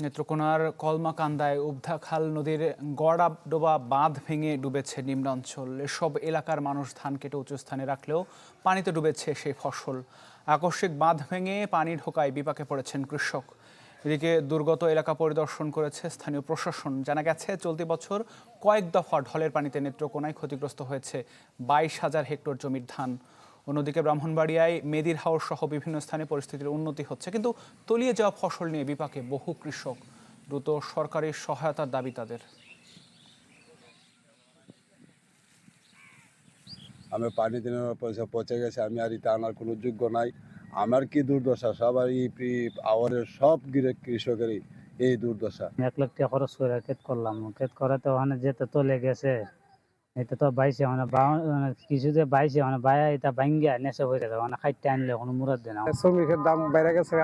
নেত্রকোনার কলমাকান্দায় উবধাখাল নদীর গড়াডোবা বাঁধ ভেঙে ডুবেছে নিম্নাঞ্চল। এসব এলাকার মানুষ ধান কেটে উঁচু স্থানে রাখলেও পানিতে ডুবেছে সেই ফসল। আকস্মিক বাঁধ ভেঙে পানি ঢোকায় বিপাকে পড়েছেন কৃষক। এদিকে দুর্গত এলাকা পরিদর্শন করেছে স্থানীয় প্রশাসন। জানা গেছে চলতি বছর কয়েক দফা ঢলের পানিতে নেত্রকোনায় ক্ষতিগ্রস্ত হয়েছে 22,000 হেক্টর জমির ধান। অন্যদিকে ব্রাহ্মণবাড়িয়ায় মেদির হাওর সহ বিভিন্ন স্থানে পরিস্থিতির উন্নতি হচ্ছে, কিন্তু তলিয়ে যাওয়া ফসল নিয়ে বিপাকে বহু কৃষক। দ্রুত সরকারি সহায়তার দাবি তাদের। আমি পানি দিনের পয়সা পচে গেছে, আমি আর এটা আনার কোনো যোগ্য নাই। আমার কি দুর্দশা, সবার আওয়ারের সব কৃষকেরই এই দুর্দশা। 1 লাখ টাকা খরচ করে ক্ষেত করলাম, ক্ষেত করাতে ওখানে যেতে তলে গেছে। এটা তো বাইছে মানে কিছু যে বাইছে মানে বাইয়া এটা ভাঙ্গিয়া নেশে হয়ে যাবে, মানে খাইতে আনলে কোনো মুরাদ দেয় না। শ্রমিকের দাম বেড়ে গেছে,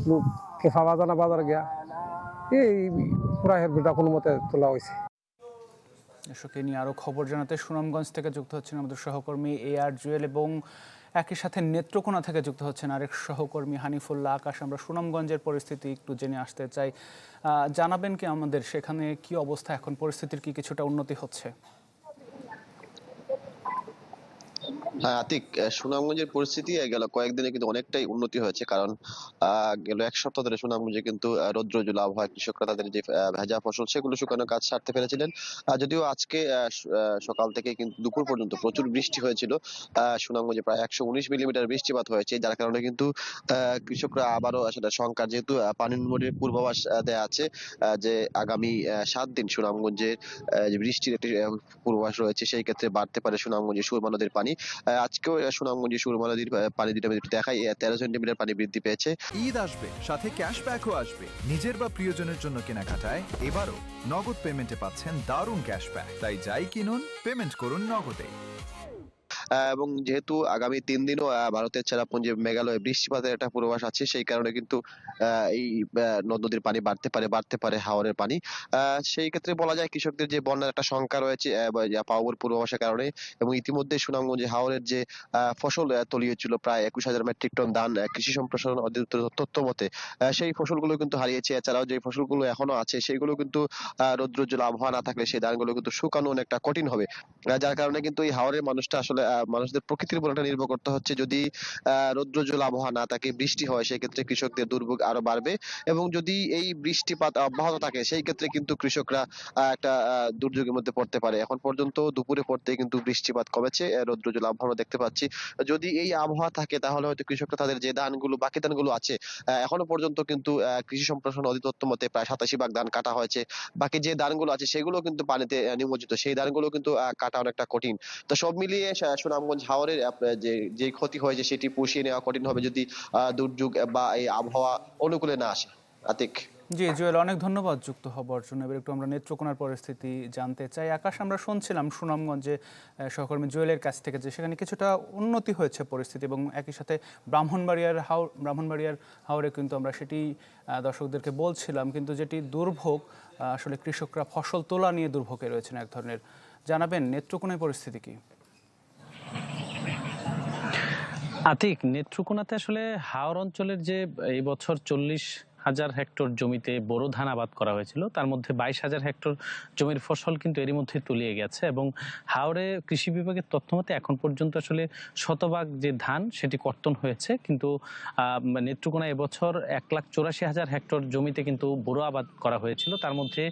লোক কেফা বাজানা বাজার গিয়া এই পুরা হেরবিটা কোনো মতে তোলা হয়েছে। এসবকে নিয়ে আরও খবর জানাতে সুনামগঞ্জ থেকে যুক্ত হচ্ছেন আমাদের সহকর্মী AR জুয়েল, এবং একই সাথে নেত্রকোনা থেকে যুক্ত হচ্ছেন আরেক সহকর্মী হানিফুল্লাহ আকাশ। আমরা সুনামগঞ্জের পরিস্থিতি একটু জেনে আসতে চাই। জানাবেন কি আমাদের সেখানে কি অবস্থা, এখন পরিস্থিতির কি কিছুটা উন্নতি হচ্ছে? হ্যাঁ আতিক, সুনামগঞ্জের পরিস্থিতি গেল কয়েকদিনে কিন্তু অনেকটাই উন্নতি হয়েছে। কারণ গেল 1 সপ্তাহ ধরে সুনামগঞ্জে কিন্তু রৌদ্রোজ্জ্বল আবহাওয়ায় কৃষকরা তাদের যে ভেজা ফসল সেগুলো শুকানোর কাজ সারতে পেরেছিলেন। যদিও আজকে সকাল থেকে কিন্তু দুপুর পর্যন্ত প্রচুর বৃষ্টি হয়েছিল। সুনামগঞ্জে প্রায় 119 মিলিমিটার বৃষ্টিপাত হয়েছে, যার কারণে কিন্তু কৃষকরা আবারও আসলে শঙ্কার, যেহেতু পানির পূর্বাভাস দেয়া আছে যে আগামী 7 দিন সুনামগঞ্জে যে বৃষ্টির একটি পূর্বাভাস রয়েছে, সেই ক্ষেত্রে বাড়তে পারে সুনামগঞ্জে সুরমা নদীর পানি। আজকেও সুনামগঞ্জে সুরমা নদীর পানি দিতে দেখায় 13 সেন্টিমিটার পানি বৃদ্ধি পেয়েছে। ঈদ আসবে, সাথে ক্যাশব্যাকও আসবে। নিজের বা প্রিয়জনের জন্য কেনাকাটায় এবারও নগদ পেমেন্টে পাচ্ছেন দারুণ ক্যাশব্যাক। তাই যাই কিনুন, পেমেন্ট করুন নগদে। এবং যেহেতু আগামী 3 দিনও ভারতের চেরাপুঞ্জি মেঘালয়ে বৃষ্টিপাতের একটা পূর্বাভাস আছে, সেই কারণে কিন্তু এই নদ নদীর পানি বাড়তে পারে হাওরের পানি। সেই ক্ষেত্রে বলা যায় কৃষকদের যে বন্যার একটা শঙ্কা রয়েছে পাওয়ার পূর্বাভাসের কারণে। এবং ইতিমধ্যে সুনামগঞ্জে হাওরের যে ফসল তলিয়েছিল প্রায় 21,000 মেট্রিক টন ধান, কৃষি সম্প্রসারণ অধিদপ্তরের তথ্য মতে সেই ফসলগুলো কিন্তু হারিয়েছে। এছাড়াও যে ফসলগুলো এখনো আছে সেগুলো কিন্তু রৌদ্রোজ্জ্বল আবহাওয়া না থাকলে সেই ধানগুলো কিন্তু শুকানো অনেকটা কঠিন হবে। যার কারণে কিন্তু এই হাওরের মানুষটা আসলে মানুষদের প্রকৃতির উপর একটা নির্ভর করতে হচ্ছে। যদি রৌদ্রোজ্জ্বল আবহাওয়া না থাকে, বৃষ্টি হয়, সেই ক্ষেত্রে কৃষকদের দুর্ভোগ আরো বাড়বে। এবং যদি এই বৃষ্টিপাত অব্যাহত থাকে, সেই ক্ষেত্রে কিন্তু কৃষকরা একটা দুর্যোগের মধ্যে পড়তে পারে। এখন পর্যন্ত দুপুরে পড়তে কিন্তু বৃষ্টিপাত কমেছে, রৌদ্রোজ্জ্বল আবহাওয়া আমরা দেখতে পাচ্ছি। যদি এই আবহাওয়া থাকে তাহলে হয়তো কৃষকরা তাদের যে বাকি ধানগুলো আছে, এখনো পর্যন্ত কিন্তু কৃষি সম্প্রসারণ অধিদপ্তর মতে প্রায় 87 ভাগ ধান কাটা হয়েছে। বাকি যে ধানগুলো আছে সেগুলো কিন্তু পানিতে নিমজ্জিত, সেই ধানগুলো কিন্তু কাটা অনেকটা কঠিন। তো সব মিলিয়ে সুনামগঞ্জ হাওরের যে ক্ষতি হয়েছে সেটি পুষিয়ে নেওয়া কঠিন হবে যদি দুর্যোগ বা এই আবহাওয়া অনুকূলে না আসে। আতিক। জি জুয়েল, অনেক ধন্যবাদ যুক্ত হবার জন্য। এবার একটু আমরা নেত্রকোনার পরিস্থিতি জানতে চাই। আকাশ, আমরা শুনছিলাম সুনামগঞ্জে সহকর্মী জুয়েলের কাছ থেকে যে সেখানে কিছুটা উন্নতি হয়েছে পরিস্থিতি, এবং একই সাথে ব্রাহ্মণবাড়িয়ার হাওরে কিন্তু আমরা সেটি দর্শকদেরকে বলছিলাম। কিন্তু যেটি দুর্ভোগ, আসলে কৃষকরা ফসল তোলা নিয়ে দুর্ভোগে রয়েছেন এক ধরনের। জানাবেন নেত্রকোনায় পরিস্থিতি কি? আতিক, নেত্রকোনাতে আসলে হাওর অঞ্চলের যে এই বছর 40,000 হেক্টর জমিতে বোরো ধান আবাদ করা হয়েছিল, তার মধ্যে 22,000 হেক্টর জমির ফসল কিন্তু এরই মধ্যে তলিয়ে গেছে। এবং হাওরে কৃষি বিভাগের তথ্য মতে এখন পর্যন্ত আসলে শতভাগ যে ধান সেটি কর্তন হয়েছে। কিন্তু নেত্রকোনায় এবছর 1,84,000 হেক্টর জমিতে কিন্তু বোরো আবাদ করা হয়েছিল, তার মধ্যে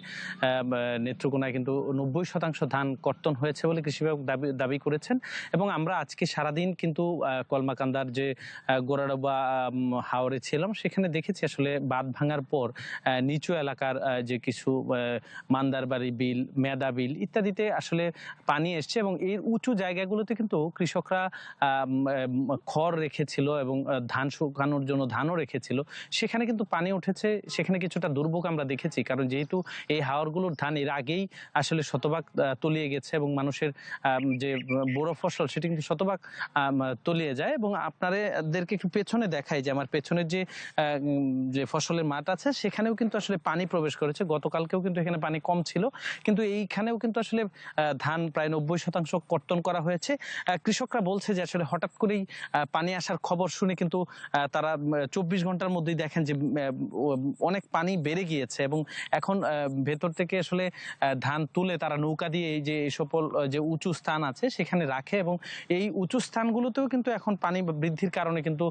নেত্রকোনায় কিন্তু 90% ধান কর্তন হয়েছে বলে কৃষি বিভাগ দাবি করেছেন। এবং আমরা আজকে সারাদিন কিন্তু কলমাকান্দার যে গোড়াডোবা হাওরে ছিলাম, সেখানে দেখেছি আসলে বাঁধ ভাঙার পর নিচু এলাকার যে কিছু মান্দারবাড়ি বিল, মেদা বিল ইত্যাদিতে আসলে পানি এসছে। এবং এর উঁচু জায়গাগুলোতে কিন্তু কৃষকরা খড় রেখেছিল এবং ধান শুকানোর জন্য ধানও রেখেছিল, সেখানে কিন্তু পানি উঠেছে। সেখানে কিছুটা দুর্ভোগ আমরা দেখেছি, কারণ যেহেতু এই হাওরগুলোর ধান এর আগেই আসলে শতভাগ তলিয়ে গেছে এবং মানুষের যে বড় ফসল সেটি কিন্তু শতভাগ তলিয়ে যায়। এবং আপনাদেরকে একটু পেছনে দেখাই যে আমার পেছনের যে ফসল ফসলের মাঠ আছে সেখানেও কিন্তু আসলে পানি প্রবেশ করেছে। গতকালকেও কিন্তু এখানে পানি কম ছিল, কিন্তু এইখানেও কিন্তু আসলে ধান প্রায় 90% কর্তন করা হয়েছে। কৃষকরা বলছে যে আসলে হঠাৎ করেই পানি আসার খবর শুনে কিন্তু তারা 24 ঘন্টার মধ্যেই দেখেন যে অনেক পানি বেড়ে গিয়েছে এবং এখন ভেতর থেকে আসলে ধান তুলে তারা নৌকা দিয়ে এই যে এই সকল যে উঁচু স্থান আছে সেখানে রাখে এবং এই উঁচু স্থানগুলোতেও কিন্তু এখন পানি বৃদ্ধির কারণে কিন্তু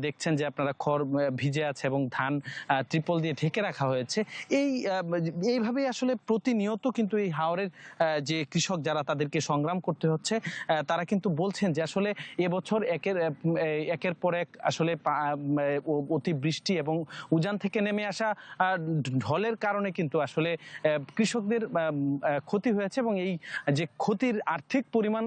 দেখছেন যে আপনারা খড় ভিজে আছে এবং ধান ত্রিপল দিয়ে ঢেকে রাখা হয়েছে। এইভাবেই আসলে প্রতিনিয়ত কিন্তু এই হাওরের যে কৃষক যারা তাদেরকে সংগ্রাম করতে হচ্ছে, তারা কিন্তু বলছেন যে আসলে এবছর একের পর এক আসলে অতিবৃষ্টি এবং উজান থেকে নেমে আসা ঢলের কারণে কিন্তু আসলে কৃষকদের ক্ষতি হয়েছে এবং এই যে ক্ষতির আর্থিক পরিমাণ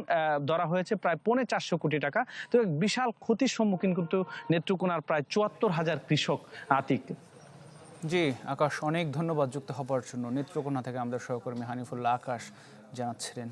ধরা হয়েছে প্রায় 450 কোটি টাকা। তো বিশাল ক্ষতির সম্মুখীন কিন্তু নেত্রকোনার প্রায় 74,000 কৃষক। আতিক। জি আকাশ, অনেক ধন্যবাদ যুক্ত হবার জন্য। নেত্রকোনা থেকে আমাদের সহকর্মী হানিফুল্লাহ আকাশ জানাচ্ছিলেন।